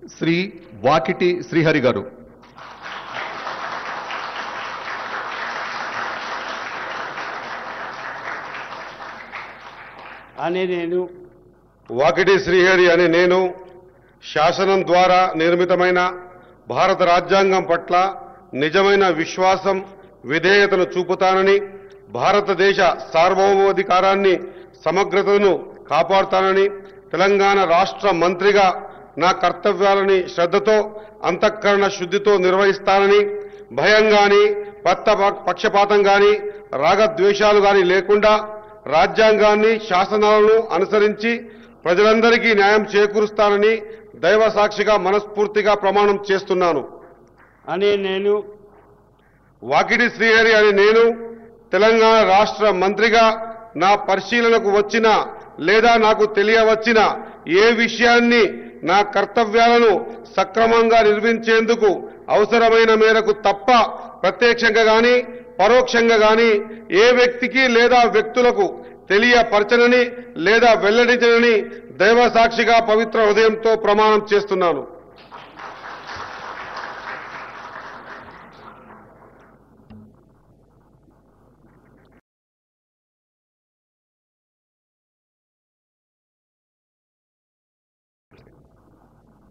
శ్రీ వాకిటి శ్రీహరి గారు. వాకిటి శ్రీహరి అనే నేను శాసనం ద్వారా నిర్మితమైన భారత రాజ్యాంగం పట్ల నిజమైన విశ్వాసం విధేయతను చూపుతానని, భారతదేశ సార్వభౌమాధికారాన్ని సమగ్రతను కాపాడుతానని, తెలంగాణ రాష్ట్ర మంత్రిగా నా కర్తవ్యాలని శ్రద్ధతో అంతఃకరణ శుద్ధితో నిర్వహిస్తానని, భయం గాని పక్షపాతం గాని రాగద్వేషాలు గాని లేకుండా రాజ్యాంగాన్ని శాసనాలను అనుసరించి ప్రజలందరికీ న్యాయం చేకూరుస్తానని దైవ సాక్షిగా మనస్ఫూర్తిగా ప్రమాణం చేస్తున్నాను. వాకిటి శ్రీహరి అని నేను తెలంగాణ రాష్ట్ర మంత్రిగా నా పరిశీలనకు వచ్చిన లేదా నాకు తెలియవచ్చిన ఏ విషయాన్ని నా కర్తవ్యాలను సక్రమంగా నిర్వహించేందుకు అవసరమైన మేరకు తప్ప ప్రత్యక్షంగా గాని పరోక్షంగా గాని ఏ వ్యక్తికి లేదా వ్యక్తులకు తెలియపరచనని లేదా వెల్లడించనని దైవ సాక్షిగా పవిత్ర హృదయంతో ప్రమాణం చేస్తున్నాను.